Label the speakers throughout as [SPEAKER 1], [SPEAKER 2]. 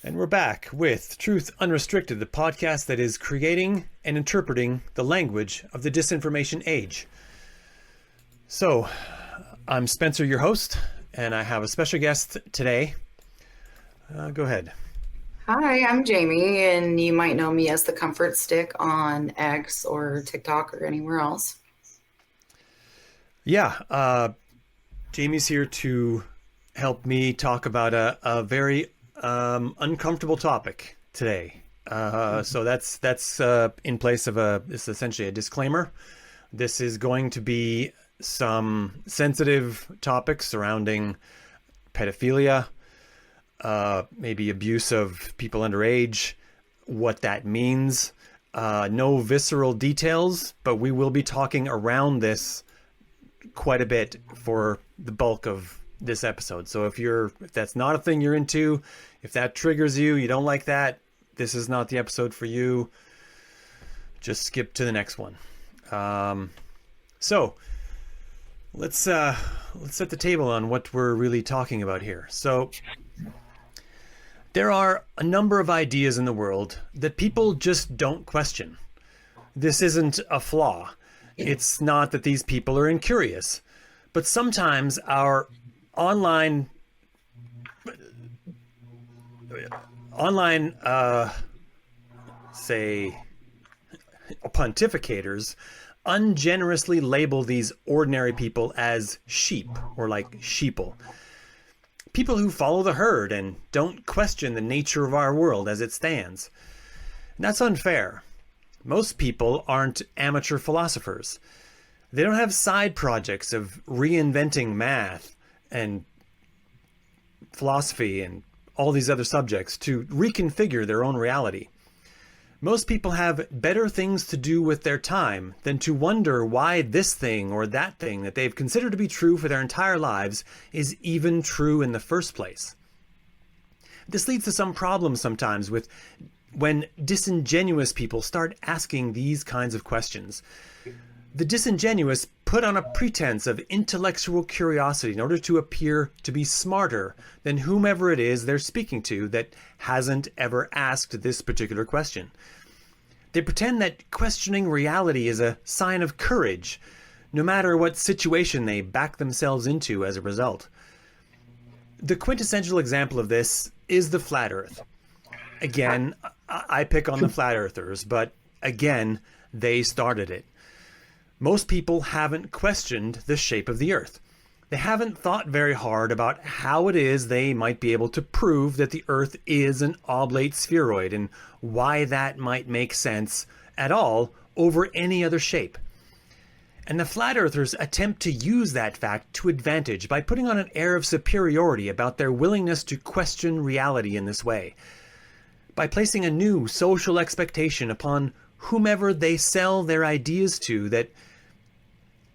[SPEAKER 1] And we're back with Truth Unrestricted, the podcast that is creating and interpreting the language of the disinformation age. So, I'm Spencer, your host, and I have a special guest today. Go ahead.
[SPEAKER 2] Hi, I'm Jamie, and you might know me as the Comfort Stick on X or TikTok or anywhere else.
[SPEAKER 1] Yeah, Jamie's here to help me talk about a very uncomfortable topic today. So that's in place of it's essentially a disclaimer. This is going to be some sensitive topics surrounding pedophilia, maybe abuse of people underage, what that means. No visceral details, but we will be talking around this quite a bit for the bulk of this episode. So if that's not a thing you're into, if that triggers you, you don't like that, this is not the episode for you. Just skip to the next one. So let's set the table on what we're really talking about here. So there are a number of ideas in the world that people just don't question. This isn't a flaw. It's not that these people are incurious, but sometimes our online say pontificators ungenerously label these ordinary people as sheep, or like sheeple. People who follow the herd and don't question the nature of our world as it stands. And that's unfair. Most people aren't amateur philosophers. They don't have side projects of reinventing math and philosophy and all these other subjects to reconfigure their own reality. Most people have better things to do with their time than to wonder why this thing or that thing that they've considered to be true for their entire lives is even true in the first place. This leads to some problems sometimes with when disingenuous people start asking these kinds of questions. The disingenuous put on a pretense of intellectual curiosity in order to appear to be smarter than whomever it is they're speaking to that hasn't ever asked this particular question. They pretend that questioning reality is a sign of courage, no matter what situation they back themselves into as a result. The quintessential example of this is the flat earth. Again, I pick on the flat earthers, but again, they started it. Most people haven't questioned the shape of the earth. They haven't thought very hard about how it is they might be able to prove that the earth is an oblate spheroid and why that might make sense at all over any other shape. And the flat earthers attempt to use that fact to advantage by putting on an air of superiority about their willingness to question reality in this way. By placing a new social expectation upon whomever they sell their ideas to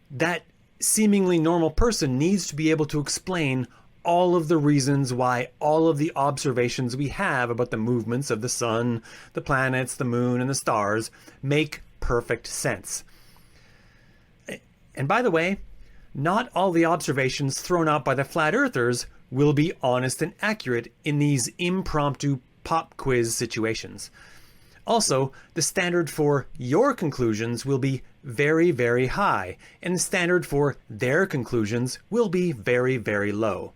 [SPEAKER 1] that seemingly normal person needs to be able to explain all of the reasons why all of the observations we have about the movements of the sun, the planets, the moon, and the stars make perfect sense. And by the way, not all the observations thrown out by the flat earthers will be honest and accurate in these impromptu pop quiz situations. Also, the standard for your conclusions will be very, very high, and the standard for their conclusions will be very, very low.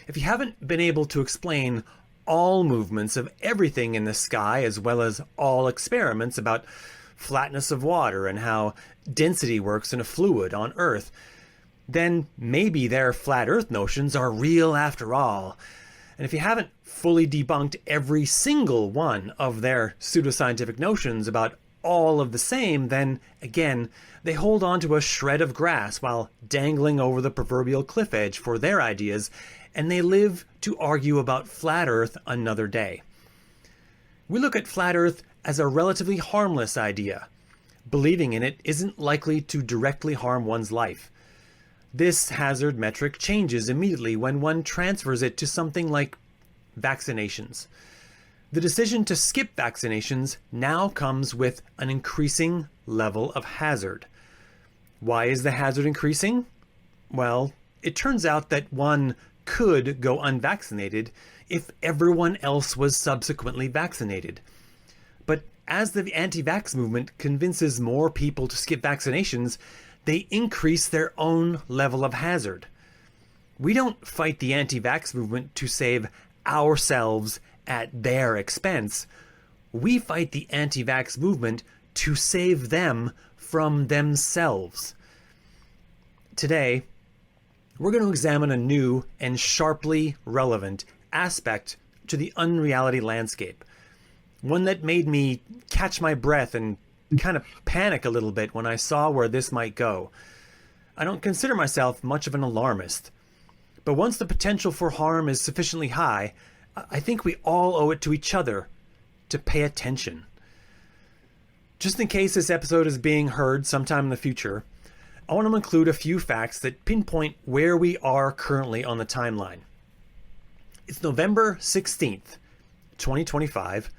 [SPEAKER 1] If you haven't been able to explain all movements of everything in the sky, as well as all experiments about flatness of water and how density works in a fluid on Earth, then maybe their flat Earth notions are real after all. And if you haven't fully debunked every single one of their pseudoscientific notions about all of the same, then again, they hold on to a shred of grass while dangling over the proverbial cliff edge for their ideas, and they live to argue about flat Earth another day. We look at flat Earth as a relatively harmless idea. Believing in it isn't likely to directly harm one's life. This hazard metric changes immediately when one transfers it to something like vaccinations. The decision to skip vaccinations now comes with an increasing level of hazard. Why is the hazard increasing? Well, it turns out that one could go unvaccinated if everyone else was subsequently vaccinated. But as the anti-vax movement convinces more people to skip vaccinations, they increase their own level of hazard. We don't fight the anti-vax movement to save ourselves at their expense. We fight the anti-vax movement to save them from themselves. Today, we're going to examine a new and sharply relevant aspect to the unreality landscape. One that made me catch my breath and kind of panic a little bit when I saw where this might go. I don't consider myself much of an alarmist, but once the potential for harm is sufficiently high, I think we all owe it to each other to pay attention. Just in case this episode is being heard sometime in the future, I want to include a few facts that pinpoint where we are currently on the timeline. It's November 16th, 2025.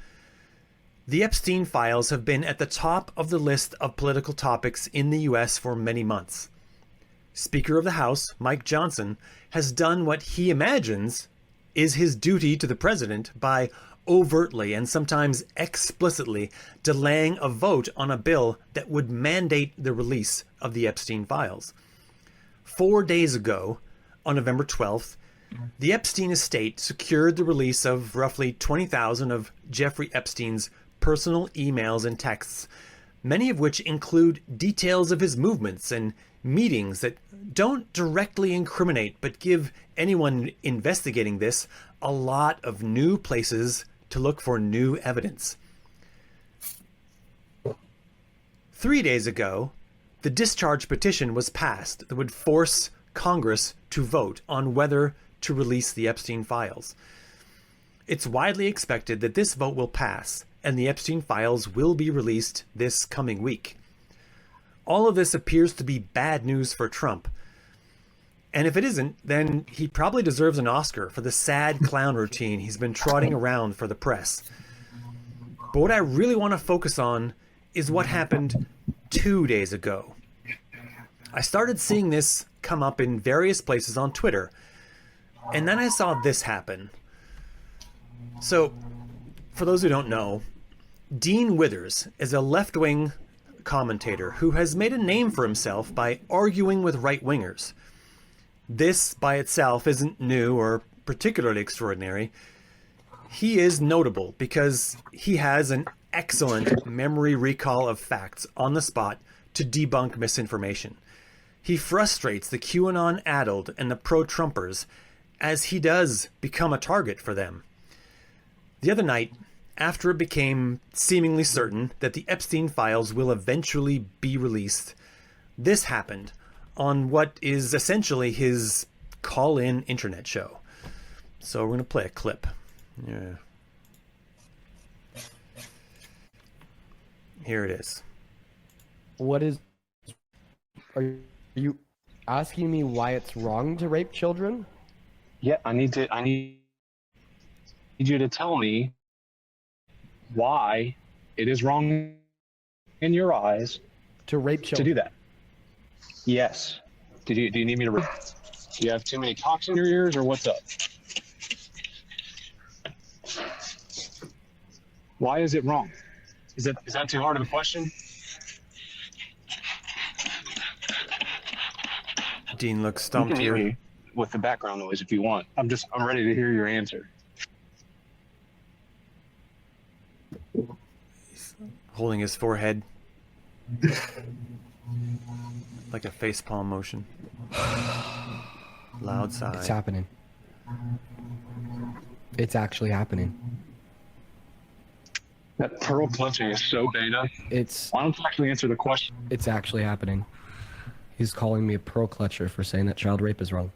[SPEAKER 1] The Epstein Files have been at the top of the list of political topics in the US for many months. Speaker of the House, Mike Johnson, has done what he imagines is his duty to the president by overtly and sometimes explicitly delaying a vote on a bill that would mandate the release of the Epstein Files. 4 days ago, on November 12th, the Epstein estate secured the release of roughly 20,000 of Jeffrey Epstein's personal emails and texts, many of which include details of his movements and meetings that don't directly incriminate but give anyone investigating this a lot of new places to look for new evidence. 3 days ago, the discharge petition was passed that would force Congress to vote on whether to release the Epstein Files. It's widely expected that this vote will pass and the Epstein Files will be released this coming week. All of this appears to be bad news for Trump. And if it isn't, then he probably deserves an Oscar for the sad clown routine he's been trotting around for the press. But what I really want to focus on is what happened 2 days ago. I started seeing this come up in various places on Twitter, and then I saw this happen. So, for those who don't know, Dean Withers is a left-wing commentator who has made a name for himself by arguing with right-wingers. This by itself isn't new or particularly extraordinary. He is notable because he has an excellent memory recall of facts on the spot to debunk misinformation. He frustrates the QAnon-addled and the pro-Trumpers as he does become a target for them. The other night, after it became seemingly certain that the Epstein Files will eventually be released, this happened on what is essentially his call-in internet show. So we're going to play a clip. Yeah. Here it is.
[SPEAKER 3] Are you asking me why it's wrong to rape children?
[SPEAKER 4] Yeah, I need you to tell me why it is wrong in your eyes
[SPEAKER 3] To rape
[SPEAKER 4] to
[SPEAKER 3] children.
[SPEAKER 4] do that. Yes. Do you need me to? Do you have too many cocks in your ears, or what's up? Why is it wrong? Is that too hard of a question?
[SPEAKER 1] Dean looks
[SPEAKER 4] You
[SPEAKER 1] stumped
[SPEAKER 4] can hear
[SPEAKER 1] here.
[SPEAKER 4] me with the background noise if you want. I'm ready to hear your answer.
[SPEAKER 1] Holding his forehead like a facepalm motion. Loud sigh.
[SPEAKER 3] It's happening. It's actually happening.
[SPEAKER 4] That pearl clutching is so beta. Why don't you actually answer the question?
[SPEAKER 3] It's actually happening. He's calling me a pearl clutcher for saying that child rape is wrong.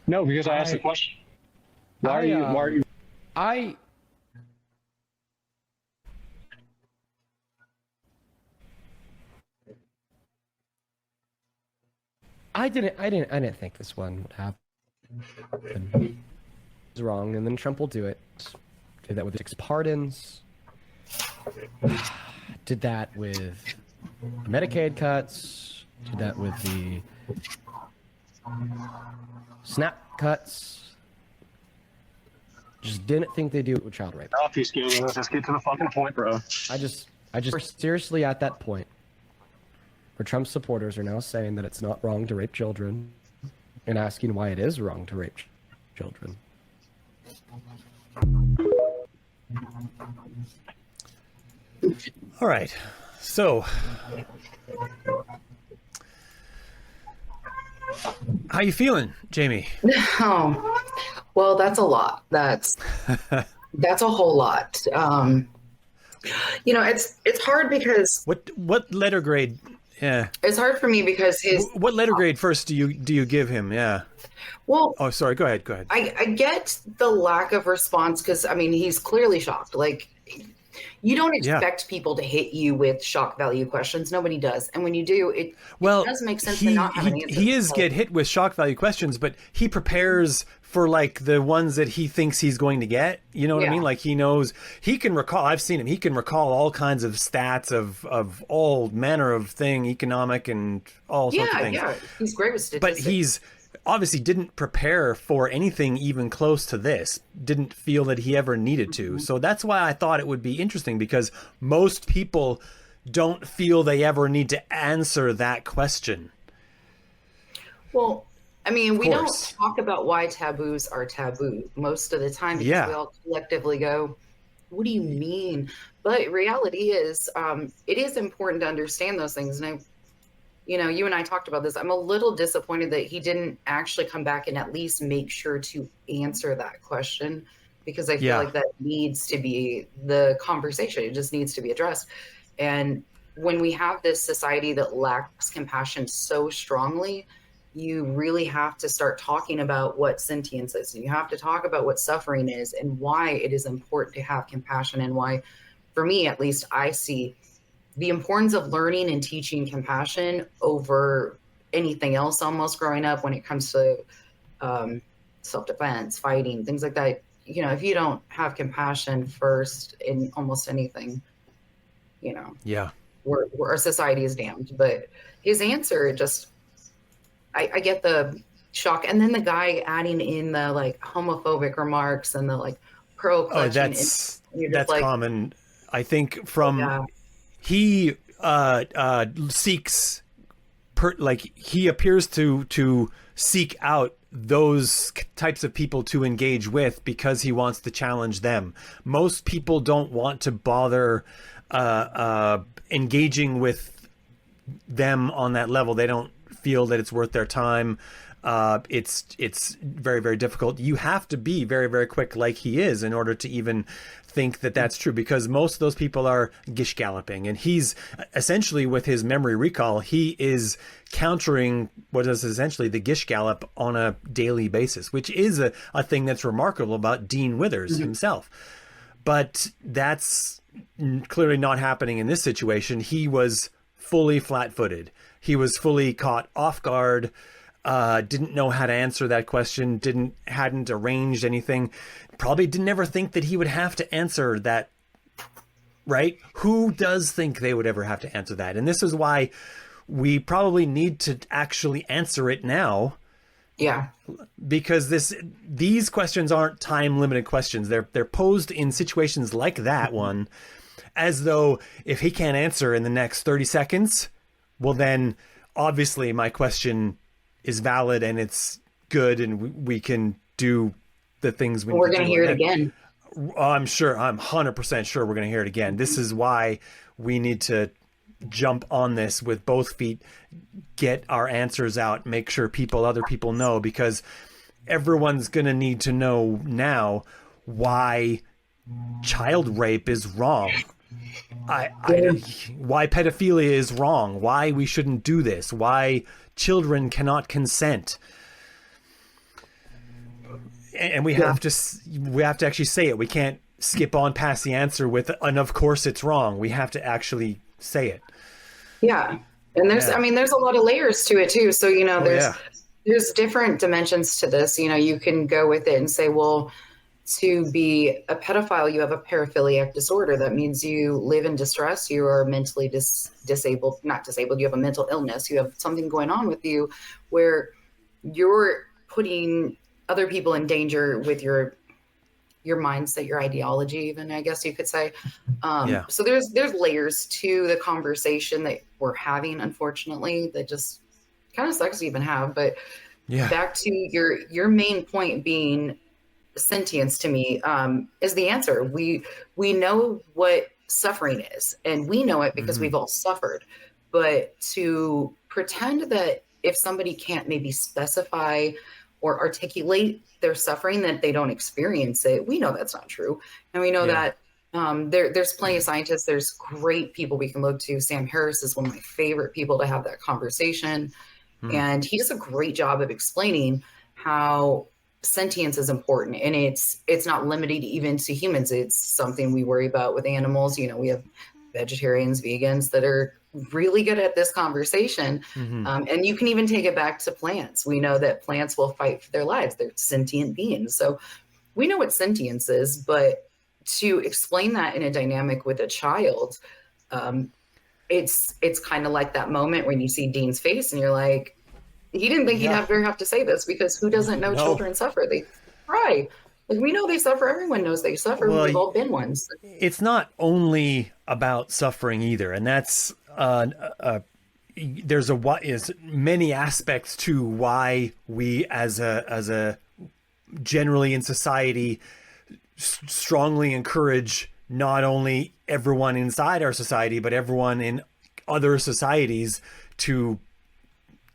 [SPEAKER 4] No, because I asked the question. Why are you?
[SPEAKER 3] I didn't think this one would happen. It's wrong, and then Trump will do it. Did that with 6 pardons. Did that with Medicaid cuts. Did that with the SNAP cuts. Just didn't think they do it with child rape.
[SPEAKER 4] Obfuscating. Let's just get to the fucking point, bro.
[SPEAKER 3] We're seriously at that point where Trump supporters are now saying that it's not wrong to rape children and asking why it is wrong to rape children.
[SPEAKER 1] All right. So, how you feeling, Jamie?
[SPEAKER 2] Oh, well, that's a lot. That's a whole lot. It's hard because
[SPEAKER 1] What letter grade? Yeah.
[SPEAKER 2] it's hard for me because
[SPEAKER 1] What letter grade first do you give him? Yeah.
[SPEAKER 2] well,
[SPEAKER 1] Oh, sorry. Go ahead.
[SPEAKER 2] I get the lack of response because he's clearly shocked. Like, you don't expect people to hit you with shock value questions. Nobody does, and when you do, it does make sense to not have an answer.
[SPEAKER 1] He is get hit with shock value questions, but he prepares for like the ones that he thinks he's going to get. You know what I mean? Like, he knows, he can recall. I've seen him. He can recall all kinds of stats of all manner of economic and all sorts of things.
[SPEAKER 2] Yeah, he's great with statistics.
[SPEAKER 1] But he's obviously didn't prepare for anything even close to this, didn't feel that he ever needed to. So that's why I thought it would be interesting, because most people don't feel they ever need to answer that question.
[SPEAKER 2] Well, we don't talk about why taboos are taboo most of the time because we all collectively go, what do you mean? But reality is, it is important to understand those things. And you and I talked about this. I'm a little disappointed that he didn't actually come back and at least make sure to answer that question, because I feel like that needs to be the conversation. It just needs to be addressed. And when we have this society that lacks compassion so strongly, you really have to start talking about what sentience is. You have to talk about what suffering is and why it is important to have compassion, and why, for me at least, I see the importance of learning and teaching compassion over anything else almost growing up when it comes to self-defense, fighting, things like that. If you don't have compassion first in almost anything, our society is damned. But his answer, I get the shock. And then the guy adding in the like homophobic remarks and the like pro-clutching.
[SPEAKER 1] Oh, that's common. I think he seeks he appears to seek out those types of people to engage with because he wants to challenge them. Most people don't want to bother engaging with them on that level. They don't feel that it's worth their time. It's very, very difficult. You have to be very, very quick like he is in order to even think that that's true, because most of those people are gish galloping, and he's essentially, with his memory recall, he is countering what is essentially the gish gallop on a daily basis, which is a thing that's remarkable about Dean Withers himself. But that's clearly not happening in this situation. He was fully flat-footed. He was fully caught off guard. Didn't know how to answer that question, hadn't arranged anything, probably didn't ever think that he would have to answer that, right? Who does think they would ever have to answer that? And this is why we probably need to actually answer it now.
[SPEAKER 2] Yeah.
[SPEAKER 1] Because these questions aren't time-limited questions. They're posed in situations like that one, as though if he can't answer in the next 30 seconds, well then obviously my question is valid and it's good, and we can do the things we need to do.
[SPEAKER 2] We're going to hear it again.
[SPEAKER 1] I'm 100% sure we're going to hear it again. This is why we need to jump on this with both feet, get our answers out, make sure other people know, because everyone's going to need to know now why child rape is wrong. Why pedophilia is wrong, why we shouldn't do this, why children cannot consent. And we have to actually say it. We can't skip on past the answer with, and of course it's wrong. We have to actually say it.
[SPEAKER 2] Yeah. And there's a lot of layers to it too. So, there's different dimensions to this. You can go with it and say, well, to be a pedophile, you have a paraphiliac disorder. That means you live in distress. You are mentally disabled, not disabled. You have a mental illness. You have something going on with you where you're putting other people in danger with your mindset, your ideology, even, I guess you could say. So there's layers to the conversation that we're having, unfortunately, that just kind of sucks to even have. But back to your main point being sentience, to me, is the answer. We know what suffering is, and we know it because we've all suffered. But to pretend that if somebody can't maybe specify or articulate their suffering, that they don't experience it, we know that's not true. And we know that there's plenty of scientists, there's great people we can look to. Sam Harris is one of my favorite people to have that conversation. And he does a great job of explaining how sentience is important, and it's not limited even to humans. It's something we worry about with animals. We have vegetarians, vegans that are really good at this conversation. And you can even take it back to plants. We know that plants will fight for their lives. They're sentient beings. So we know what sentience is, but to explain that in a dynamic with a child, it's kind of like that moment when you see Dean's face and you're like, he didn't think he'd ever have to say this, because who doesn't know children suffer? They cry. Like, we know they suffer. Everyone knows they suffer. We've all been ones.
[SPEAKER 1] It's not only about suffering either. And that's, there's many aspects to why we as a generally in society strongly encourage not only everyone inside our society, but everyone in other societies to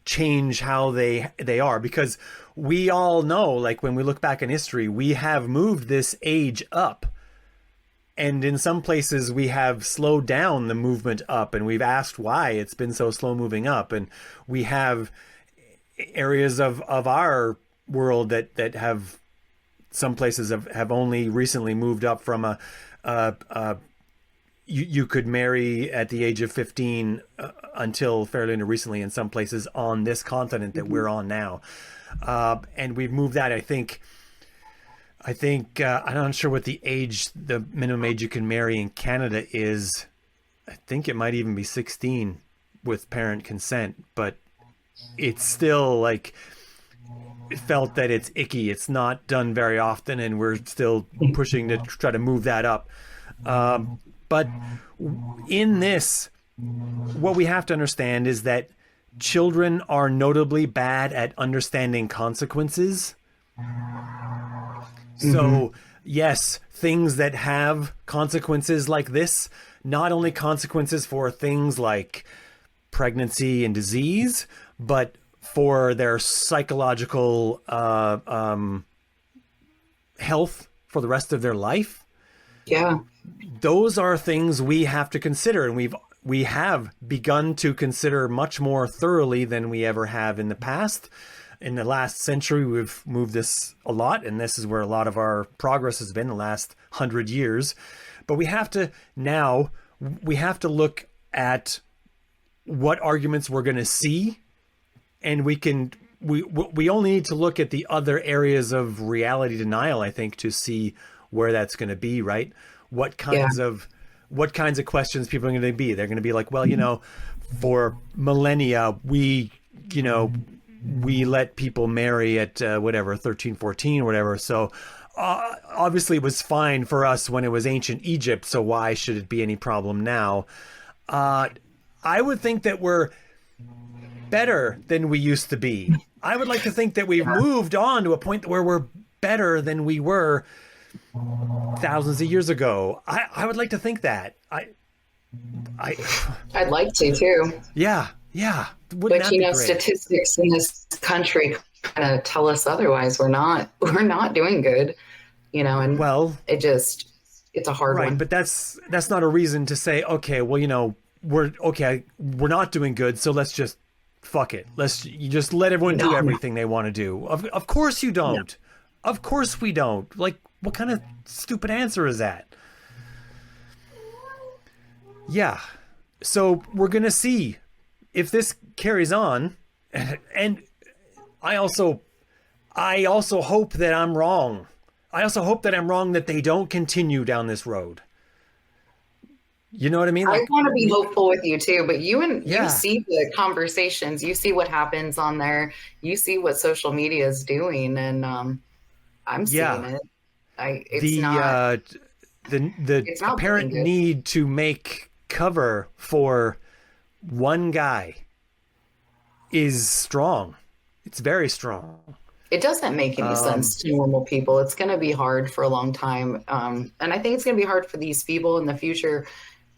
[SPEAKER 1] change how they are. Because we all know, like, when we look back in history, we have moved this age up. And in some places we have slowed down the movement up, and we've asked why it's been so slow moving up. And we have areas of our world that have, some places have only recently moved up from you could marry at the age of 15 until fairly recently in some places on this continent that we're on now. And we've moved that, I think I'm not sure what the minimum age you can marry in Canada is. I think it might even be 16 with parent consent, but it's still like, it felt that it's icky. It's not done very often, and we're still pushing to try to move that up. But in this, what we have to understand is that children are notably bad at understanding consequences. So yes, things that have consequences like this, not only consequences for things like pregnancy and disease, but for their psychological health for the rest of their life.
[SPEAKER 2] Yeah.
[SPEAKER 1] Those are things we have to consider, and we have begun to consider much more thoroughly than we ever have in the past. In the last century, we've moved this a lot, and this is where a lot of our progress has been the last 100 years. But we have to look at what arguments we're going to see, and we only need to look at the other areas of reality denial, I think, to see where that's going to be, right? What kinds of questions people are going to be. They're going to be like, well, for millennia, we let people marry at 13, 14 or whatever. So obviously it was fine for us when it was ancient Egypt. So why should it be any problem now? I would think that we're better than we used to be. I would like to think that we've moved on to a point where we're better than we were thousands of years ago. I would like to think that. I'd
[SPEAKER 2] like to too.
[SPEAKER 1] Yeah. Wouldn't
[SPEAKER 2] but statistics in this country kind of tell us otherwise. We're not doing good, and it's a hard one.
[SPEAKER 1] But that's not a reason to say, okay, well, we're not doing good, so let's just fuck it. You just let everyone do everything they want to do. Of course you don't. No. Of course we don't. Like, what kind of stupid answer is that? Yeah. So we're going to see if this carries on. And I also hope that I'm wrong. I also hope that I'm wrong, that they don't continue down this road. You know what I mean?
[SPEAKER 2] I want to be hopeful with you too, but you
[SPEAKER 1] Yeah.
[SPEAKER 2] see the conversations, you see what happens on there, you see what social media is doing, and I'm seeing it. It's not
[SPEAKER 1] apparent
[SPEAKER 2] looking good.
[SPEAKER 1] need to make cover for one guy is strong. It's very strong.
[SPEAKER 2] It doesn't make any sense to normal people. It's going to be hard for a long time. And I think it's going to be hard for these people in the future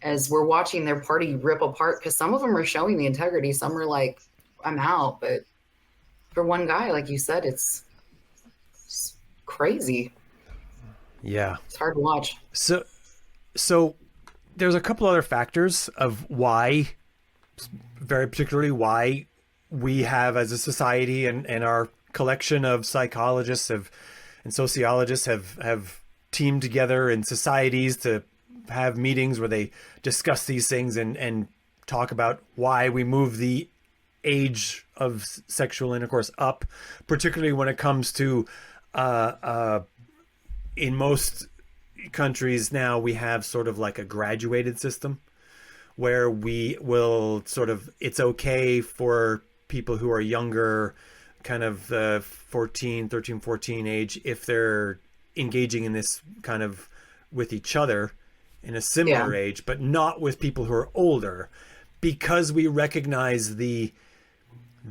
[SPEAKER 2] as we're watching their party rip apart, because some of them are showing the integrity. Some are like, I'm out. But for one guy, like you said, it's crazy.
[SPEAKER 1] Yeah.
[SPEAKER 2] It's hard to watch.
[SPEAKER 1] So there's a couple other factors of why, very particularly why we have as a society and our collection of psychologists and sociologists have teamed together in societies to have meetings where they discuss these things and talk about why we move the age of sexual intercourse up, particularly when it comes to in most countries now we have sort of like a graduated system where we will sort of, it's okay for people who are younger, kind of 13, 14 age, if they're engaging in this kind of with each other in a similar age, but not with people who are older, because we recognize the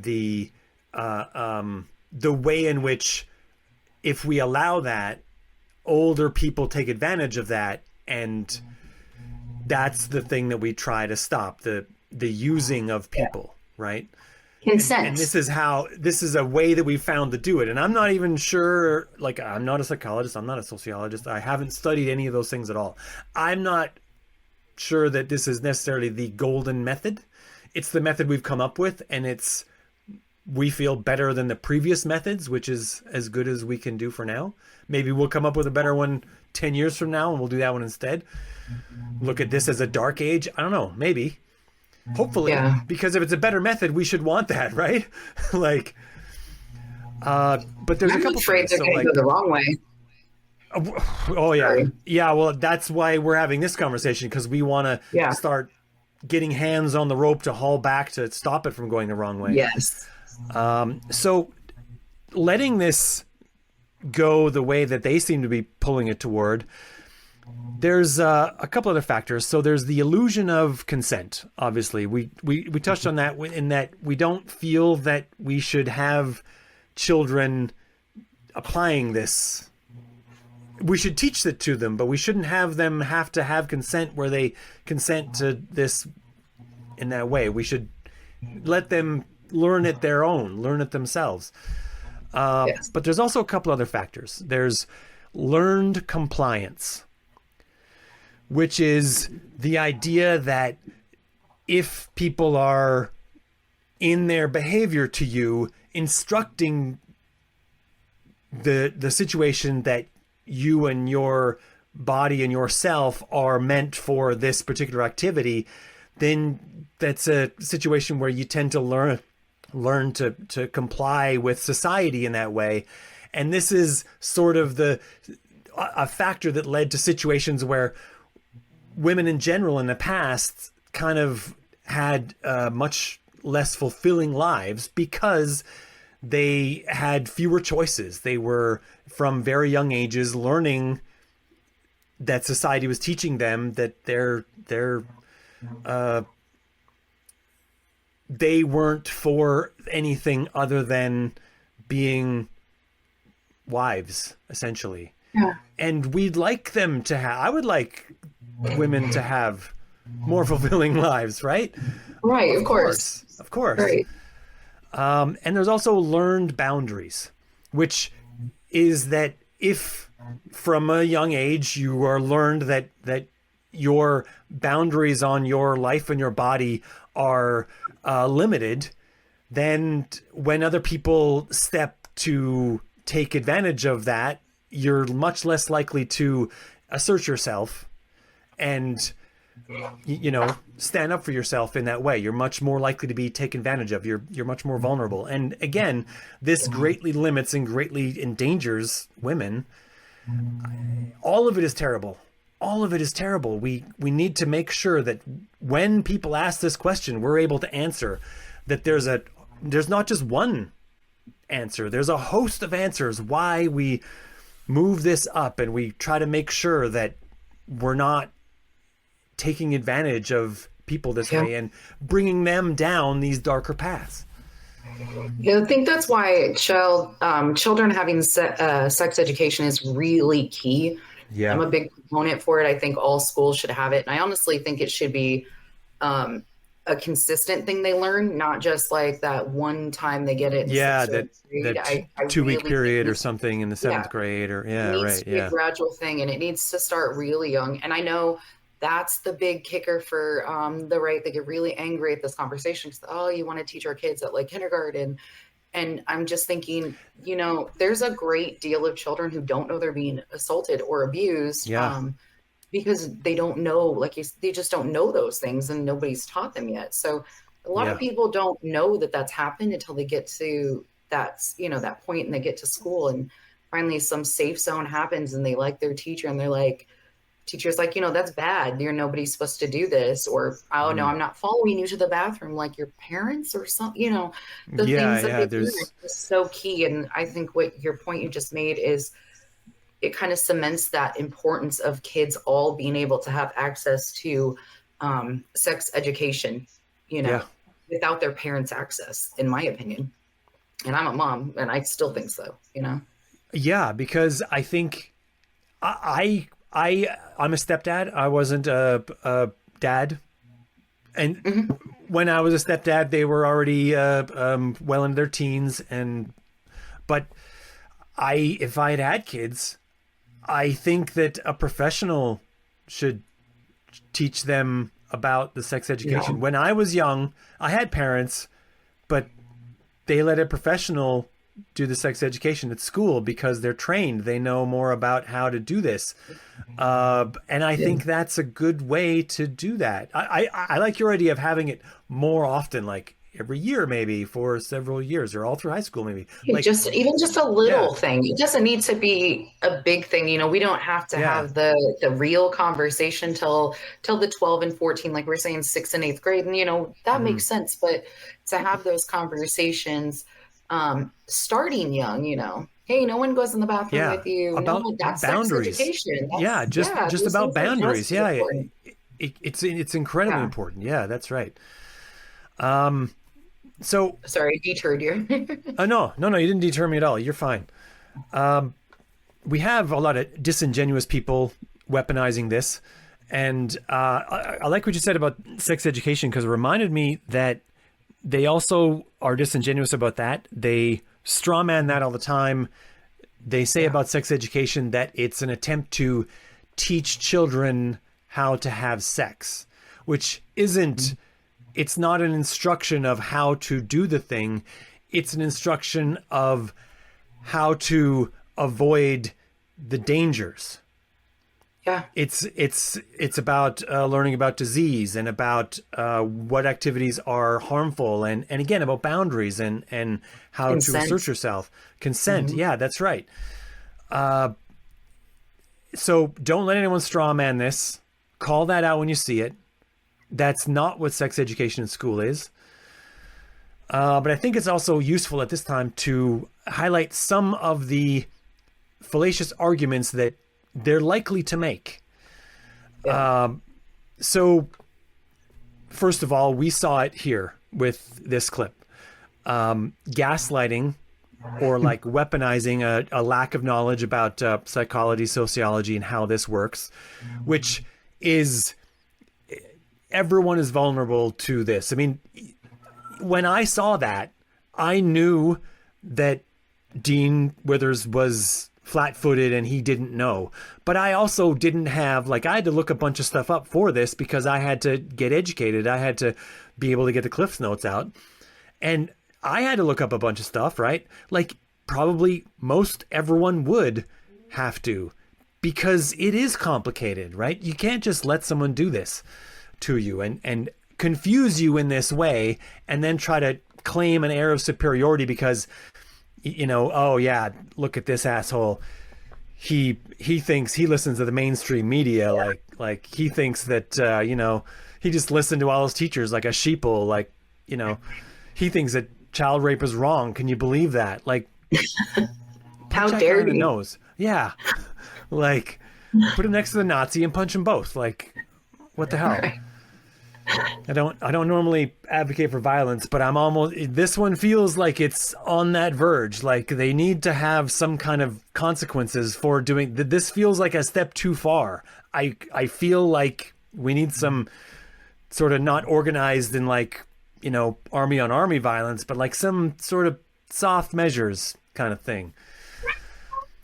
[SPEAKER 1] way in which, if we allow that, older people take advantage of that, and that's the thing that we try to stop, the using of people, right?
[SPEAKER 2] Consent.
[SPEAKER 1] And this is a way that we found to do it. And I'm not even sure, like, I'm not a psychologist, I'm not a sociologist, I haven't studied any of those things at all. I'm not sure that this is necessarily the golden method. It's the method we've come up with, and we feel better than the previous methods, which is as good as we can do for now. Maybe we'll come up with a better one 10 years from now and we'll do that one instead. Look at this as a dark age. I don't know, maybe. Hopefully, because if it's a better method, we should want that, right? Like, but there's a couple
[SPEAKER 2] afraid
[SPEAKER 1] things.
[SPEAKER 2] They're going to go the wrong way.
[SPEAKER 1] Oh yeah,
[SPEAKER 2] Sorry.
[SPEAKER 1] yeah. Well, that's why we're having this conversation, because we want to start getting hands on the rope to haul back to stop it from going the wrong way.
[SPEAKER 2] Yes.
[SPEAKER 1] So letting this go the way that they seem to be pulling it toward, there's a couple other factors. So there's the illusion of consent. Obviously, we touched on that in that we don't feel that we should have children applying this. We should teach it to them, but we shouldn't have them have to have consent where they consent to this in that way. We should let them learn it themselves. But there's also a couple other factors. There's learned compliance, which is the idea that if people are in their behavior to you, instructing the situation that you and your body and yourself are meant for this particular activity, then that's a situation where you tend to learn to comply with society in that way. And this is sort of a factor that led to situations where women in general in the past kind of had much less fulfilling lives because they had fewer choices. They were from very young ages learning that society was teaching them that they weren't for anything other than being wives, essentially.
[SPEAKER 2] Yeah.
[SPEAKER 1] And we'd like them to have, I would like women to have more fulfilling lives, right?
[SPEAKER 2] Right, of course.
[SPEAKER 1] Of course.
[SPEAKER 2] Right.
[SPEAKER 1] And there's also learned boundaries, which is that if from a young age you are learned that your boundaries on your life and your body are limited, then when other people step to take advantage of that, you're much less likely to assert yourself and stand up for yourself in that way. You're much more likely to be taken advantage of. You're much more vulnerable. And again, this greatly limits and greatly endangers women. All of it is terrible. all of it is terrible. We need to make sure that when people ask this question, we're able to answer, that there's not just one answer. There's a host of answers why we move this up, and we try to make sure that we're not taking advantage of people this way and bringing them down these darker paths.
[SPEAKER 2] Yeah, I think that's why children having sex education is really key. Yeah. I'm a big proponent for it. I think all schools should have it. And I honestly think it should be a consistent thing they learn, not just like that one time they get it.
[SPEAKER 1] That 2-week period or something in the 7th grade or it needs to be a
[SPEAKER 2] gradual thing, and it needs to start really young. And I know that's the big kicker for the right. They get really angry at this conversation because, you want to teach our kids at like kindergarten. And I'm just thinking, there's a great deal of children who don't know they're being assaulted or abused because they don't know, they just don't know those things, and nobody's taught them yet. So a lot of people don't know that that's happened until they get to that point and they get to school, and finally some safe zone happens and they like their teacher and they're like, teacher's like, that's bad. Nobody's supposed to do this. Or, no, I'm not following you to the bathroom like your parents or something, the things that they do are so key. And I think what your point you just made is it kind of cements that importance of kids all being able to have access to sex education, without their parents' access, in my opinion. And I'm a mom and I still think so,
[SPEAKER 1] Yeah, because I think I'm a stepdad. I wasn't a dad. And when I was a stepdad, they were already well into their teens. But if I had had kids, I think that a professional should teach them about the sex education. Yeah. When I was young, I had parents, but they let a professional do the sex education at school because they're trained. They know more about how to do this. And I think that's a good way to do that. I like your idea of having it more often, like every year, maybe for several years, or all through high school, maybe. Like
[SPEAKER 2] even just a little thing. It doesn't need to be a big thing. We don't have to have the real conversation till the 12 and 14, like we're saying 6th and 8th grade. And, that makes sense. But to have those conversations starting young, hey, no one goes in the bathroom with you.
[SPEAKER 1] About
[SPEAKER 2] that's
[SPEAKER 1] boundaries.
[SPEAKER 2] Sex education.
[SPEAKER 1] Just about boundaries. It's incredibly important. Yeah, that's right. So
[SPEAKER 2] sorry, I detoured you.
[SPEAKER 1] No, you didn't deter me at all. You're fine. We have a lot of disingenuous people weaponizing this, and I like what you said about sex education, because it reminded me that they also are disingenuous about that. They strawman that all the time. They say about sex education that it's an attempt to teach children how to have sex, which isn't. It's not an instruction of how to do the thing. It's an instruction of how to avoid the dangers.
[SPEAKER 2] Yeah.
[SPEAKER 1] It's about learning about disease and about what activities are harmful, and again about boundaries and how to assert yourself. Consent. Yeah, that's right. So don't let anyone straw man this. Call that out when you see it. That's not what sex education in school is. But I think it's also useful at this time to highlight some of the fallacious arguments that they're likely to make. So first of all, we saw it here with this clip. Gaslighting, or like weaponizing a lack of knowledge about psychology, sociology, and how this works, which is... Everyone is vulnerable to this. I mean, when I saw that, I knew that Dean Withers was flat-footed and he didn't know. But I also didn't have, I had to look a bunch of stuff up for this because I had to get educated. I had to be able to get the Cliff's Notes out. And I had to look up a bunch of stuff, right? Like probably most everyone would have to, because it is complicated, right? You can't just let someone do this to you and confuse you in this way and then try to claim an air of superiority because, oh yeah, look at this asshole. he thinks he listens to the mainstream media, like he thinks that he just listened to all his teachers like a sheeple, like he thinks that child rape is wrong. Can you believe that? Like,
[SPEAKER 2] how dare you?
[SPEAKER 1] In the nose. Yeah, like put him next to the Nazi and punch them both. Like, what the hell? Right. I don't normally advocate for violence, but this one feels like it's on that verge. Like they need to have some kind of consequences for doing this. Feels like a step too far. I feel like we need some sort of not organized in like, army on army violence, but like some sort of soft measures kind of thing.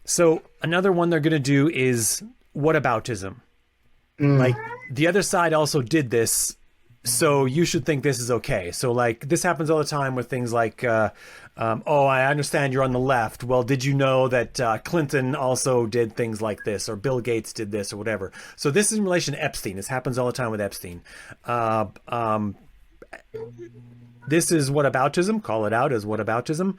[SPEAKER 1] So another one they're going to do is whataboutism. Like the other side also did this, so you should think this is okay. So like this happens all the time with things like, I understand you're on the left. Well, did you know that Clinton also did things like this, or Bill Gates did this, or whatever? So this is in relation to Epstein. This happens all the time with Epstein. This is whataboutism. Call it out as whataboutism.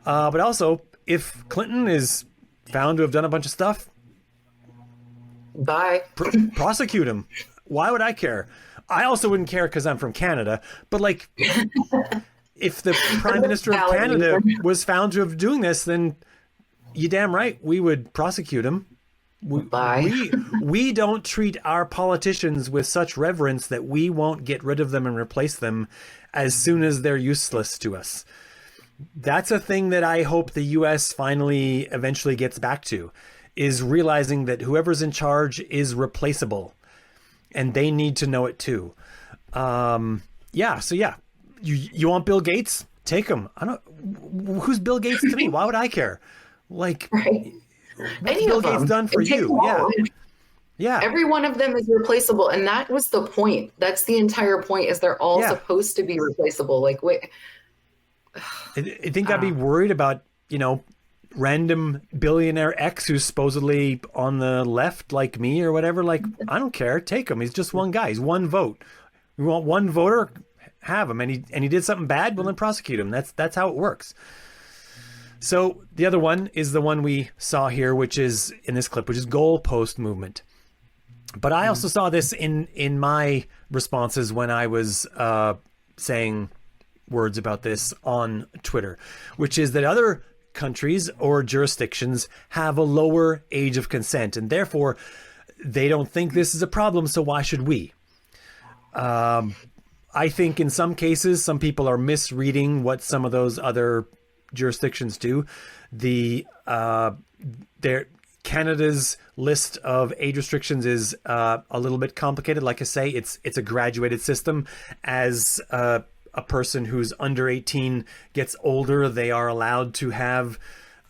[SPEAKER 1] But also, if Clinton is found to have done a bunch of stuff,
[SPEAKER 2] bye.
[SPEAKER 1] Prosecute him. Why would I care? I also wouldn't care because I'm from Canada. But like, if the Prime Minister of Canada was found to have doing this, then you damn right we would prosecute him. We don't treat our politicians with such reverence that we won't get rid of them and replace them as soon as they're useless to us. That's a thing that I hope the U.S. finally eventually gets back to, is realizing that whoever's in charge is replaceable, and they need to know it too. You want Bill Gates? Take him. Who's Bill Gates to me? Why would I care? Like,
[SPEAKER 2] right.
[SPEAKER 1] What's Bill Gates done for you? Yeah.
[SPEAKER 2] Every one of them is replaceable, and that was the point. That's the entire point. Is they're all supposed to be replaceable? Like, wait.
[SPEAKER 1] I think I'd be worried about random billionaire X who's supposedly on the left like me or whatever. Like, I don't care. Take him. He's just one guy. He's one vote. We want one voter, have him. And he did something bad, well then prosecute him. That's how it works. So the other one is the one we saw here, which is in this clip, which is goalpost movement. But I also saw this in my responses when I was saying words about this on Twitter, which is that other countries or jurisdictions have a lower age of consent, and therefore they don't think this is a problem, so why should we? I think in some cases, some people are misreading what some of those other jurisdictions do. Canada's list of age restrictions is a little bit complicated. Like I say, it's a graduated system. As a person who's under 18 gets older, they are allowed to have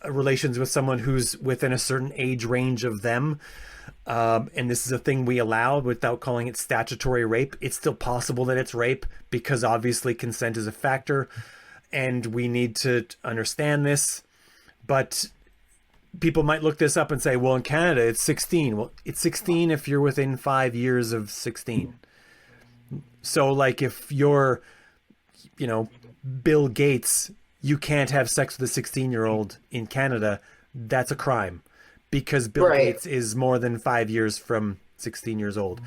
[SPEAKER 1] relations with someone who's within a certain age range of them. And this is a thing we allow without calling it statutory rape. It's still possible that it's rape because obviously consent is a factor, and we need to understand this. But people might look this up and say, well, in Canada, it's 16. Well, it's 16 if you're within 5 years of 16. So like if you're, Bill Gates, you can't have sex with a 16-year-old in Canada. That's a crime because Bill Gates is more than 5 years from 16 years old.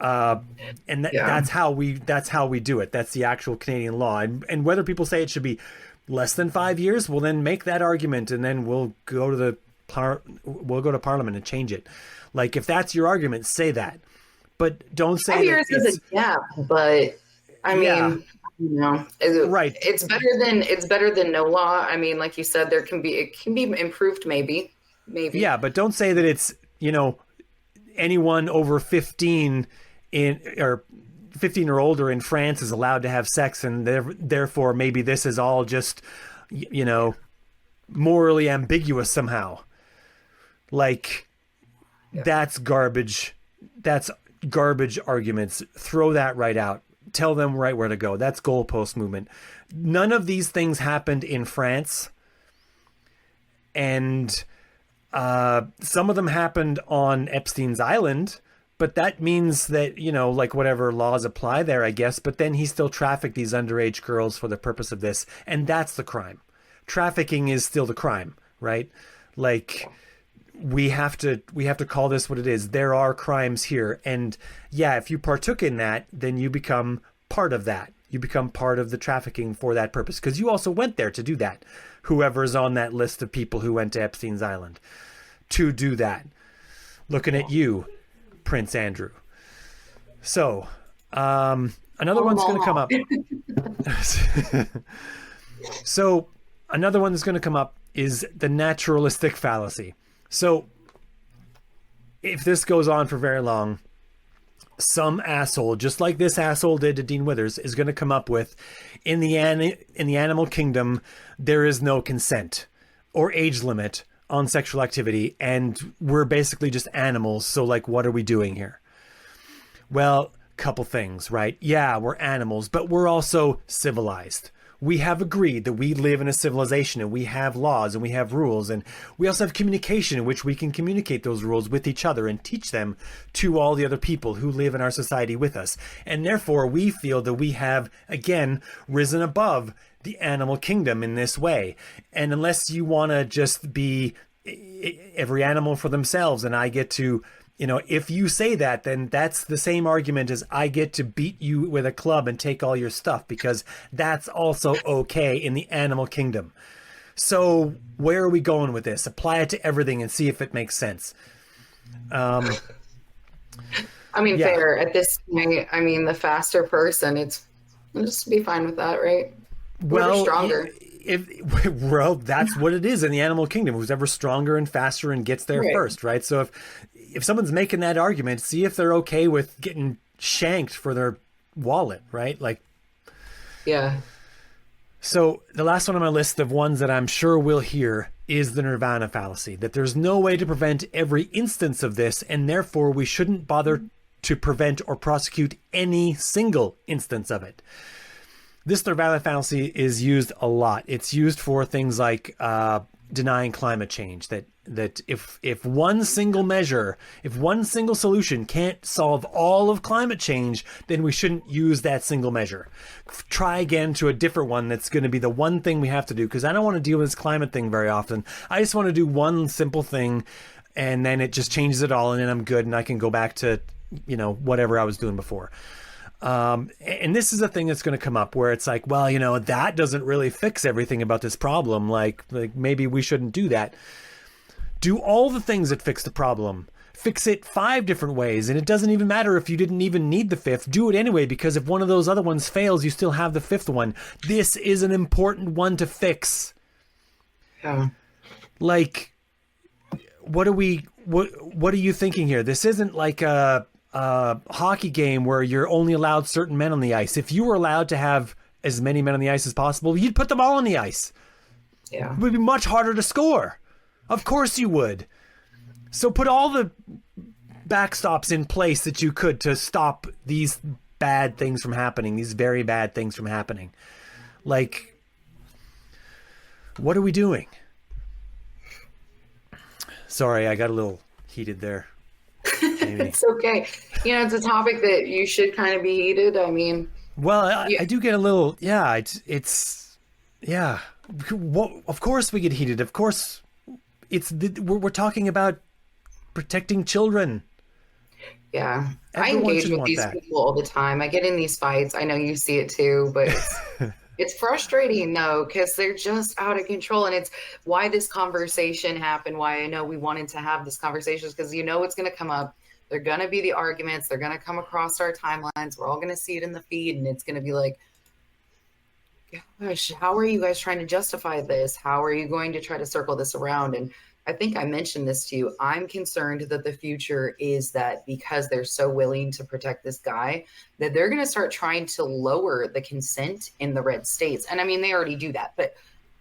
[SPEAKER 1] That's how we do it. That's the actual Canadian law. And whether people say it should be less than 5 years, well, then make that argument, and then we'll go to Parliament and change it. Like if that's your argument, say that, but don't say
[SPEAKER 2] 5 years is a gap. But I mean,
[SPEAKER 1] right?
[SPEAKER 2] It's better than no law. I mean, like you said, it can be improved, maybe.
[SPEAKER 1] Yeah, but don't say that it's anyone over 15 or 15 or older in France is allowed to have sex, and therefore maybe this is all just morally ambiguous somehow. Like that's garbage. That's garbage arguments. Throw that right out. Tell them right where to go. That's goalpost movement. None of these things happened in France, and some of them happened on Epstein's Island, but that means that, like whatever laws apply there, I guess, but then he still trafficked these underage girls for the purpose of this. And that's the crime. Trafficking is still the crime, right? Like we have to call this what it is. There are crimes here. And yeah, if you partook in that, then you become part of that. You become part of the trafficking for that purpose, because you also went there to do that. Whoever's on that list of people who went to Epstein's Island to do that. Looking at you, Prince Andrew. So, another one's going to come up. So, another one that's going to come up is the naturalistic fallacy. So, if this goes on for very long, some asshole, just like this asshole did to Dean Withers, is going to come up with, in the animal kingdom, there is no consent or age limit on sexual activity, and we're basically just animals, so like, what are we doing here? Well, couple things, right? Yeah, we're animals, but we're also civilized. We have agreed that we live in a civilization, and we have laws, and we have rules, and we also have communication in which we can communicate those rules with each other and teach them to all the other people who live in our society with us. And therefore, we feel that we have, again, risen above the animal kingdom in this way. And unless you want to just be every animal for themselves, and I get to, if you say that, then that's the same argument as I get to beat you with a club and take all your stuff, because that's also okay in the animal kingdom. So where are we going with this? Apply it to everything and see if it makes sense.
[SPEAKER 2] I mean, yeah. Fair at this point. I mean, the faster person, it's just be fine with that, right?
[SPEAKER 1] Well,
[SPEAKER 2] we're stronger.
[SPEAKER 1] Well, that's what it is in the animal kingdom. Who's ever stronger and faster and gets there first, right? So if someone's making that argument, see if they're okay with getting shanked for their wallet, right? Like,
[SPEAKER 2] yeah.
[SPEAKER 1] So the last one on my list of ones that I'm sure we'll hear is the nirvana fallacy, that there's no way to prevent every instance of this, and therefore we shouldn't bother to prevent or prosecute any single instance of it. This nirvana fallacy is used a lot. It's used for things like denying climate change, that if one single measure, if one single solution can't solve all of climate change, then we shouldn't use that single measure. Try again to a different one that's going to be the one thing we have to do, because I don't want to deal with this climate thing very often. I just want to do one simple thing, and then it just changes it all, and then I'm good, and I can go back to, whatever I was doing before. And this is a thing that's going to come up where it's like, well, that doesn't really fix everything about this problem. Like maybe we shouldn't do that. Do all the things that fix the problem. Fix it 5 different ways. And it doesn't even matter if you didn't even need the 5th. Do it anyway, because if one of those other ones fails, you still have the 5th one. This is an important one to fix.
[SPEAKER 2] Yeah.
[SPEAKER 1] Like, what are you thinking here? This isn't like a hockey game where you're only allowed certain men on the ice. If you were allowed to have as many men on the ice as possible, you'd put them all on the ice.
[SPEAKER 2] Yeah.
[SPEAKER 1] It would be much harder to score. Of course you would. So put all the backstops in place that you could to stop these bad things from happening, these very bad things from happening. Like, what are we doing? Sorry, I got a little heated there.
[SPEAKER 2] It's okay. It's a topic that you should kind of be heated. I mean,
[SPEAKER 1] well, I do get a little, yeah, it's well, of course we get heated. Of course we're talking about protecting children.
[SPEAKER 2] Yeah. Everyone I engage with these people all the time. I get in these fights. I know you see it too, but it's frustrating though, because they're just out of control. And it's why this conversation happened, why I know we wanted to have this conversation, because it's going to come up. They're going to be the arguments. They're going to come across our timelines. We're all going to see it in the feed. And it's going to be like, gosh, how are you guys trying to justify this? How are you going to try to circle this around? And I think I mentioned this to you. I'm concerned that the future is that because they're so willing to protect this guy, that they're going to start trying to lower the consent in the red states. And I mean, they already do that, but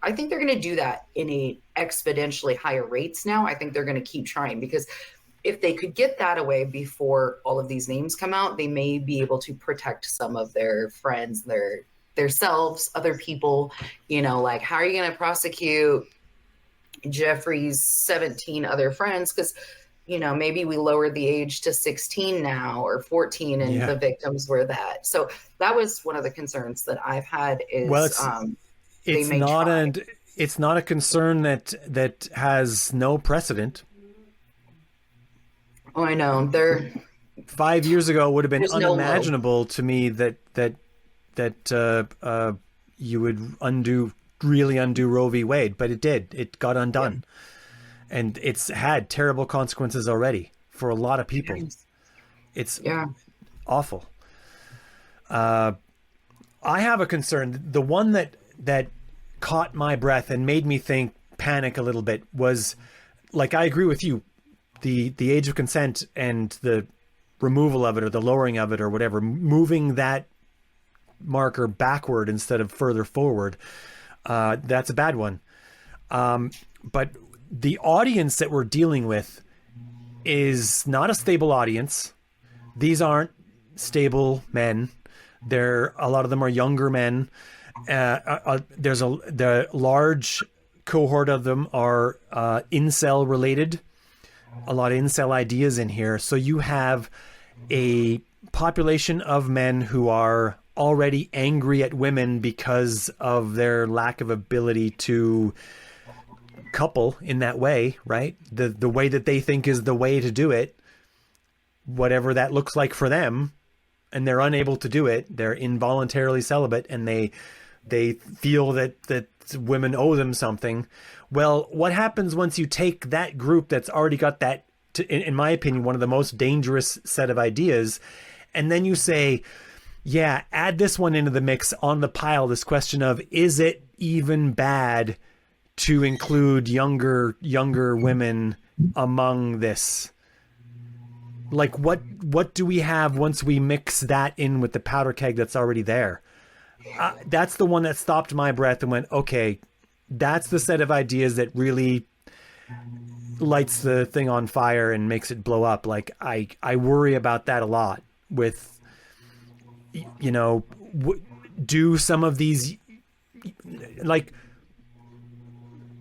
[SPEAKER 2] I think they're going to do that in a exponentially higher rates now. I think they're going to keep trying, because if they could get that away before all of these names come out, they may be able to protect some of their friends, their selves, other people, like, how are you going to prosecute Jeffrey's 17 other friends? Because, maybe we lowered the age to 16 now or 14 and the victims were that. So that was one of the concerns that I've had is,
[SPEAKER 1] well, it's not a concern that has no precedent.
[SPEAKER 2] Oh, I know.
[SPEAKER 1] 5 years ago, it would have been
[SPEAKER 2] There's no
[SPEAKER 1] unimaginable to me that you would really undo Roe v. Wade, but it did. It got undone, and it's had terrible consequences already for a lot of people. It's awful. I have a concern. The one that caught my breath and made me panic a little bit was, like, I agree with you, the age of consent and the removal of it or the lowering of it or whatever, moving that marker backward instead of further forward. That's a bad one. But the audience that we're dealing with is not a stable audience. These aren't stable men. A lot of them are younger men. The large cohort of them are incel related. A lot of incel ideas in here. So you have a population of men who are already angry at women because of their lack of ability to couple in that way, right? The way that they think is the way to do it, whatever that looks like for them, and they're unable to do it. They're involuntarily celibate, and they feel that women owe them something. Well, what happens once you take that group that's already got that, in my opinion, one of the most dangerous set of ideas, and then you say, yeah, add this one into the mix on the pile, this question of, is it even bad to include younger women among this? Like, what do we have once we mix that in with the powder keg that's already there? That's the one that stopped my breath and went, okay, that's the set of ideas that really lights the thing on fire and makes it blow up. Like, I worry about that a lot with, you know, do some of these, like,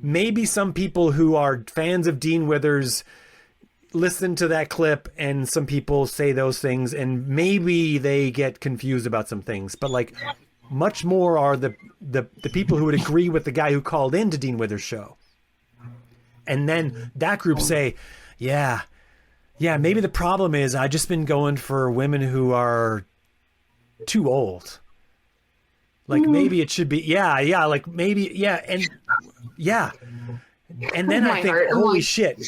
[SPEAKER 1] maybe some people who are fans of Dean Withers listen to that clip and some people say those things and maybe they get confused about some things, but like much more are the people who would agree with the guy who called into Dean Withers' show. And then that group say, yeah, maybe the problem is I just been going for women who are too old. Like maybe it should be, like maybe, and then I think, holy shit.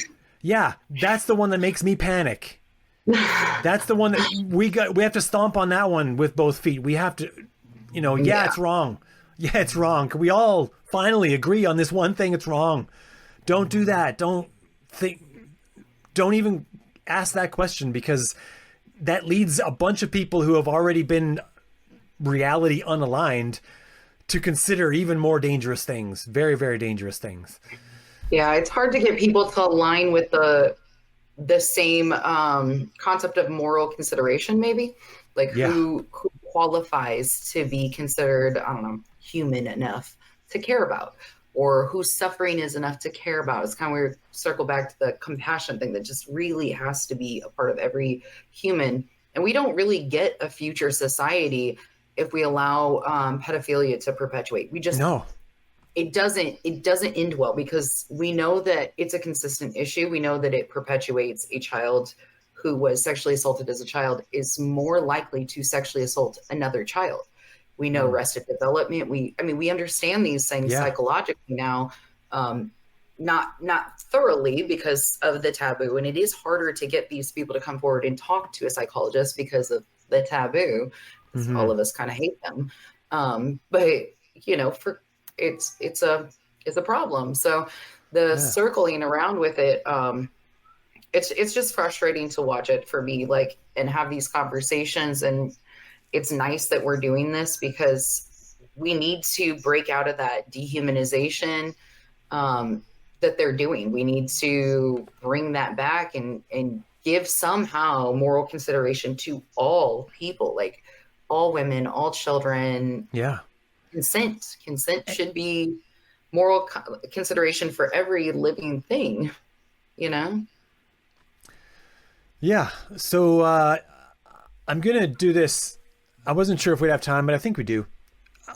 [SPEAKER 1] Yeah, that's the one that makes me panic. That's the one that we have to stomp on that one with both feet. We have to, it's wrong. Yeah, it's wrong. Can we all finally agree on this one thing? It's wrong. Don't do that. Don't even ask that question, because that leads a bunch of people who have already been reality unaligned to consider even more dangerous things. Very, very dangerous things.
[SPEAKER 2] Yeah, it's hard to get people to align with the same concept of moral consideration, maybe. Like who qualifies to be considered, I don't know, human enough to care about, or whose suffering is enough to care about. It's kind of weird, circle back to the compassion thing that just really has to be a part of every human. And we don't really get a future society if we allow pedophilia to perpetuate. We just no. It doesn't end well, because we know that it's a consistent issue. We know that it perpetuates. A child who was sexually assaulted as a child is more likely to sexually assault another child. We know arrested development. We understand these things psychologically now, not thoroughly because of the taboo. And it is harder to get these people to come forward and talk to a psychologist because of the taboo. Mm-hmm. All of us kind of hate them. But it's a problem. So the circling around with it, it's just frustrating to watch it for me, like, and have these conversations. And it's nice that we're doing this, because we need to break out of that dehumanization that they're doing. We need to bring that back and give somehow moral consideration to all people, like all women, all children.
[SPEAKER 1] Yeah.
[SPEAKER 2] Consent should be moral consideration for every living thing,
[SPEAKER 1] Yeah. So I'm going to do this. I wasn't sure if we'd have time, but I think we do.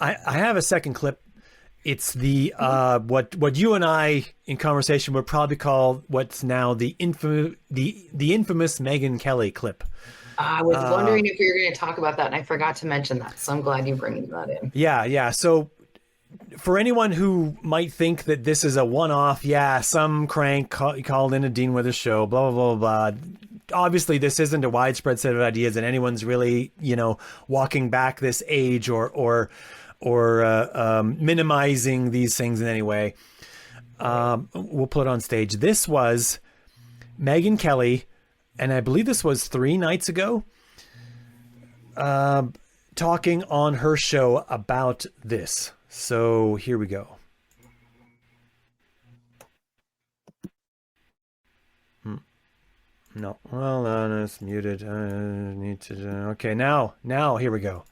[SPEAKER 1] I have a second clip. It's the what you and I in conversation would probably call what's now the infamous Megyn Kelly clip.
[SPEAKER 2] I was wondering if we were going to talk about that, and I forgot to mention that. So I'm glad you bringing that in.
[SPEAKER 1] Yeah. So for anyone who might think that this is a one-off, some crank called in a Dean Withers show, blah blah blah blah. Obviously, this isn't a widespread set of ideas, and anyone's really walking back this age or minimizing these things in any way. We'll put it on stage. This was Megyn Kelly, and I believe this was 3 nights ago, talking on her show about this. So here we go. No, well, it's muted. Need to. Okay, now here we go.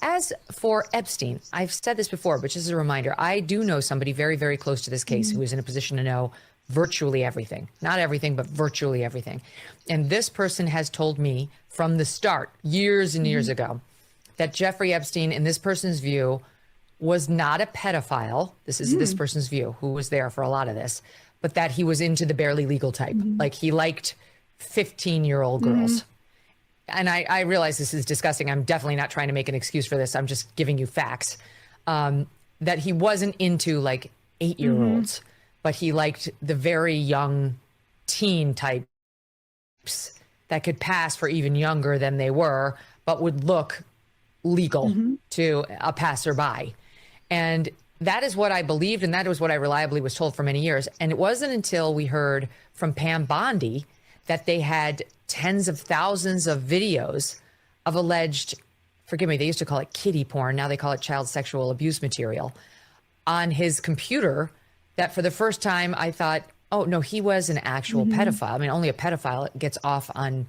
[SPEAKER 5] As for Epstein, I've said this before, but just as a reminder, I do know somebody very, very close to this case who is in a position to know virtually everything. Not everything, but virtually everything. And this person has told me from the start, years and years ago, that Jeffrey Epstein, in this person's view, was not a pedophile. This is this person's view, who was there for a lot of this, but that he was into the barely legal type. Like he liked 15-year-old girls. And I realize this is disgusting. I'm definitely not trying to make an excuse for this. I'm just giving you facts. That he wasn't into like 8-year-olds, but he liked the very young teen types that could pass for even younger than they were, but would look legal to a passerby. And that is what I believed, and that was what I reliably was told for many years. And it wasn't until we heard from Pam Bondi that they had tens of thousands of videos of alleged, forgive me, they used to call it kiddie porn, now they call it child sexual abuse material, on his computer, that for the first time I thought, oh no, he was an actual pedophile. I mean, only a pedophile gets off on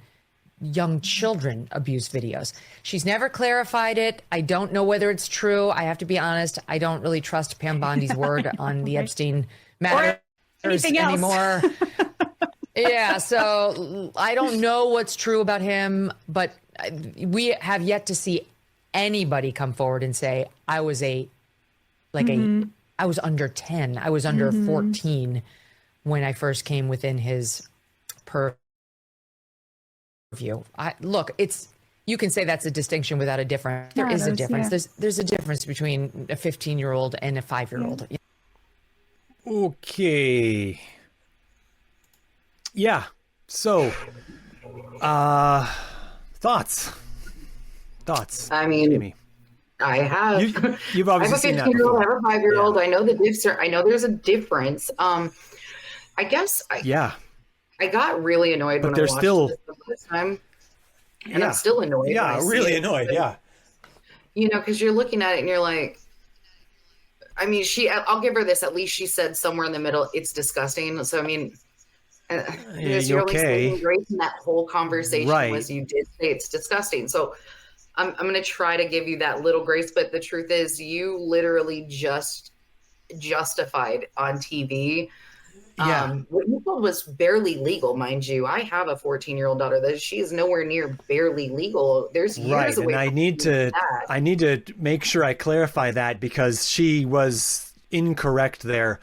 [SPEAKER 5] young children abuse videos. She's never clarified it. I don't know whether it's true. I have to be honest. I don't really trust Pam Bondi's word on the Epstein matter anymore. Yeah, so I don't know what's true about him, but we have yet to see anybody come forward and say, I was I was under 10. I was under 14 when I first came within his purview. Look, you can say that's a distinction without a difference. There is a difference. Yeah. There's a difference between a 15-year-old and a 5-year-old.
[SPEAKER 1] Okay. Yeah. So, thoughts. I
[SPEAKER 2] mean,
[SPEAKER 1] Jamie.
[SPEAKER 2] I have.
[SPEAKER 1] You've obviously
[SPEAKER 2] I have a 15-year-old. I have a 5-year-old. Yeah. I know the difference. I know there's a difference. I guess. I got really annoyed when I watched this the first time, and I'm still annoyed.
[SPEAKER 1] Yeah, really annoyed. Yeah.
[SPEAKER 2] Because you're looking at it and you're like, I mean, I'll give her this. At least she said somewhere in the middle, it's disgusting. So I mean. You're only saying grace in that whole conversation was you did say it's disgusting. So I'm going to try to give you that little grace. But the truth is you literally just justified on TV. What you told was barely legal, mind you. I have a 14-year-old daughter that she is nowhere near barely legal. There's years away.
[SPEAKER 1] And I need to make sure I clarify that because she was incorrect there.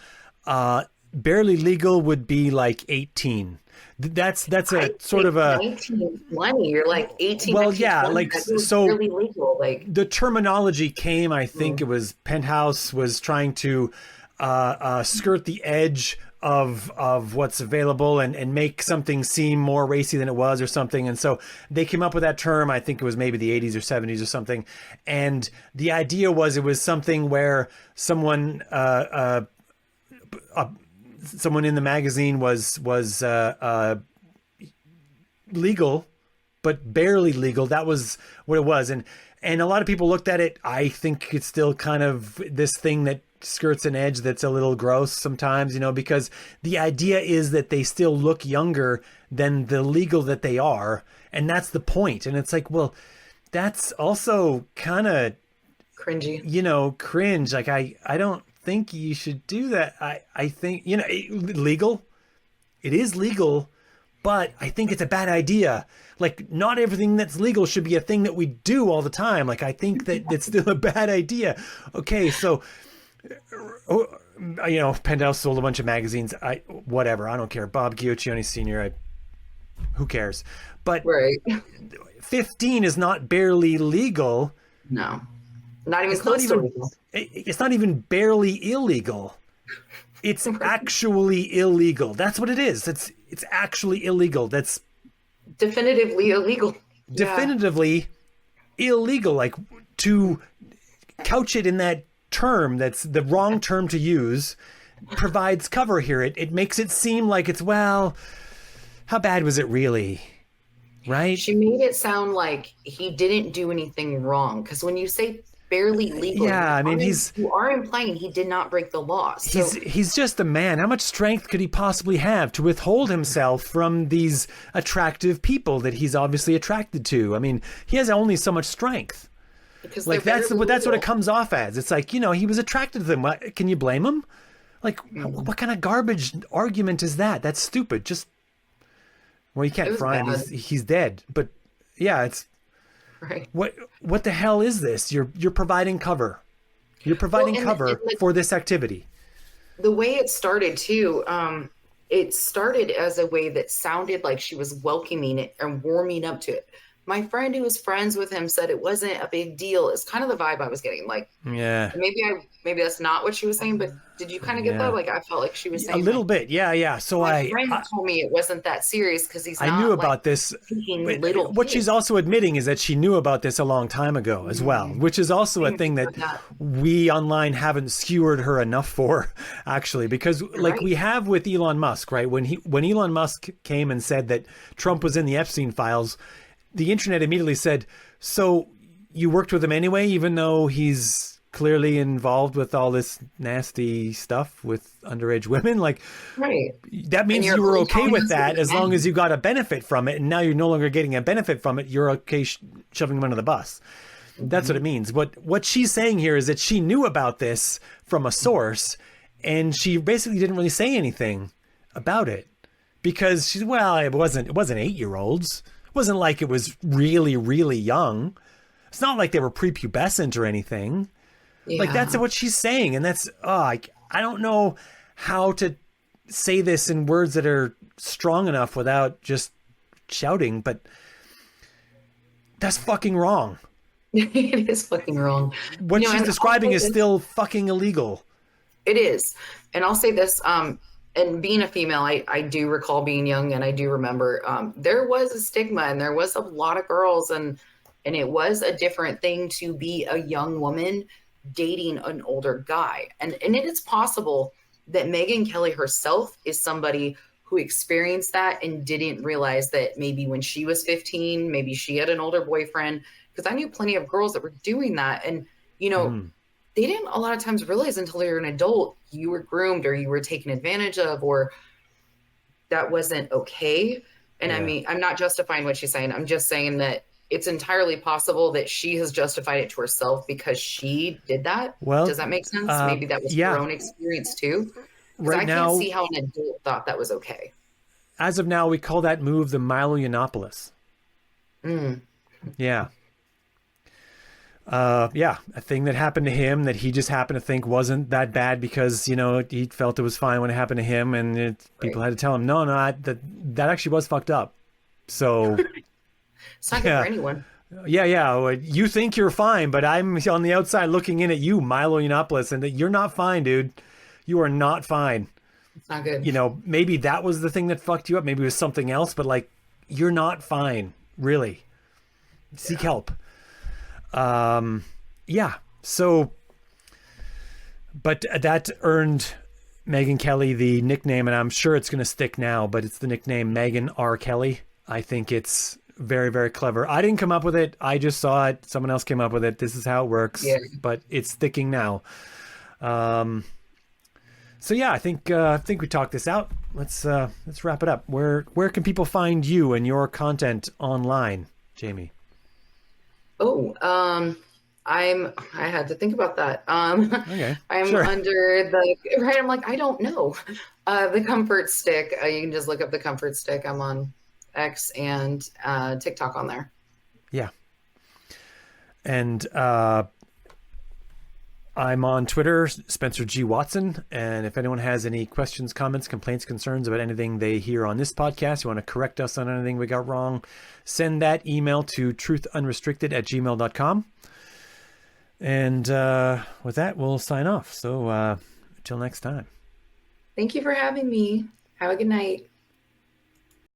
[SPEAKER 1] Barely legal would be like 18. That's a sort of a
[SPEAKER 2] 19, 20. You're like 18.
[SPEAKER 1] Well, yeah, 20. Like so.
[SPEAKER 2] Barely legal. Like
[SPEAKER 1] the terminology came. I think it was Penthouse was trying to skirt the edge of what's available and make something seem more racy than it was or something. And so they came up with that term. I think it was maybe the 80s or 70s or something. And the idea was it was something where someone in the magazine was legal, but barely legal. That was what it was. And a lot of people looked at it. I think it's still kind of this thing that skirts an edge that's a little gross sometimes, because the idea is that they still look younger than the legal that they are. And that's the point. And it's like, well, that's also kind of
[SPEAKER 2] cringy,
[SPEAKER 1] cringe. Like, I don't think you should do that. I think, legal. It is legal, but I think it's a bad idea. Like, not everything that's legal should be a thing that we do all the time. Like, I think that it's still a bad idea. Okay, so Penthouse sold a bunch of magazines. Whatever. I don't care. Bob Guiccione Sr. Who cares? But
[SPEAKER 2] right.
[SPEAKER 1] 15 is not barely legal.
[SPEAKER 2] No, not even close to legal.
[SPEAKER 1] It's not even barely illegal. It's actually illegal. That's what it is. It's actually illegal. That's
[SPEAKER 2] definitively illegal.
[SPEAKER 1] Definitively illegal. Like, to couch it in that term that's the wrong term to use provides cover here. It makes it seem like it's, well, how bad was it really? Right?
[SPEAKER 2] She made it sound like he didn't do anything wrong. Because when you say barely legal, you are implying he did not break the law. So
[SPEAKER 1] he's just a man. How much strength could he possibly have to withhold himself from these attractive people that he's obviously attracted to? I mean, he has only so much strength.
[SPEAKER 2] Because
[SPEAKER 1] like that's what it comes off as. It's like, he was attracted to them. What, can you blame him? Like, what kind of garbage argument is that? That's stupid. Just, well, you can't fry him. He's dead. But yeah, it's
[SPEAKER 2] right.
[SPEAKER 1] What the hell is this? You're providing cover. You're providing cover for this activity.
[SPEAKER 2] The way it started too, it started as a way that sounded like she was welcoming it and warming up to it. My friend who was friends with him said it wasn't a big deal. It's kind of the vibe I was getting. Like,
[SPEAKER 1] yeah,
[SPEAKER 2] maybe that's not what she was saying, but did you kind of get that? Like, I felt like she was saying
[SPEAKER 1] a little bit. Yeah. So
[SPEAKER 2] my friend told me it wasn't that serious because
[SPEAKER 1] I knew about this. What she's also admitting is that she knew about this a long time ago as well, which is also a thing that we online haven't skewered her enough for, actually, because like we have with Elon Musk, right? When Elon Musk came and said that Trump was in the Epstein Files, the internet immediately said, so you worked with him anyway, even though he's clearly involved with all this nasty stuff with underage women? Like,
[SPEAKER 2] right.
[SPEAKER 1] That means you were okay with that as long as you got a benefit from it. And now you're no longer getting a benefit from it. You're okay shoving him under the bus. That's what it means. What she's saying here is that she knew about this from a source and she basically didn't really say anything about it because it wasn't 8-year-olds. It wasn't like it was really, really young. It's not like they were prepubescent or anything. Yeah. Like, that's what she's saying. And that's, I don't know how to say this in words that are strong enough without just shouting, but that's fucking wrong.
[SPEAKER 2] It is fucking wrong.
[SPEAKER 1] What she's describing is still fucking illegal.
[SPEAKER 2] It is. And I'll say this, and being a female, I do recall being young and I do remember there was a stigma and there was a lot of girls and it was a different thing to be a young woman dating an older guy. And it is possible that Megyn Kelly herself is somebody who experienced that and didn't realize that maybe when she was 15, maybe she had an older boyfriend. Because I knew plenty of girls that were doing that. And, they didn't a lot of times realize until they were an adult, you were groomed or you were taken advantage of, or that wasn't okay. And I mean, I'm not justifying what she's saying. I'm just saying that it's entirely possible that she has justified it to herself because she did that. Well, does that make sense? Maybe that was her own experience too. Right, I can't see how an adult thought that was okay.
[SPEAKER 1] As of now, we call that move the Milo Yiannopoulos. Yeah. A thing that happened to him that he just happened to think wasn't that bad because, he felt it was fine when it happened to him and people had to tell him, no, that actually was fucked up. So
[SPEAKER 2] it's not good for anyone.
[SPEAKER 1] Yeah. You think you're fine, but I'm on the outside looking in at you, Milo Yiannopoulos, and that you're not fine, dude. You are not fine.
[SPEAKER 2] It's not good.
[SPEAKER 1] Maybe that was the thing that fucked you up. Maybe it was something else, but like, you're not fine, really. Seek help. So, but that earned Megyn Kelly the nickname, and I'm sure it's going to stick now, but it's the nickname Megyn R. Kelly. I think it's very, very clever. I didn't come up with it. I just saw it. Someone else came up with it. This is how it works, but it's sticking now. So yeah, I think we talked this out. Let's wrap it up. Where can people find you and your content online, Jamie?
[SPEAKER 2] I had to think about that.
[SPEAKER 1] Okay,
[SPEAKER 2] I'm under I'm like, I don't know. The Comfort Stick. You can just look up the Comfort Stick. I'm on X and TikTok on there.
[SPEAKER 1] Yeah. And I'm on Twitter, Spencer G. Watson. And if anyone has any questions, comments, complaints, concerns about anything they hear on this podcast, you want to correct us on anything we got wrong, send that email to truthunrestricted@gmail.com. And with that, we'll sign off. So until next time.
[SPEAKER 2] Thank you for having me. Have a good night.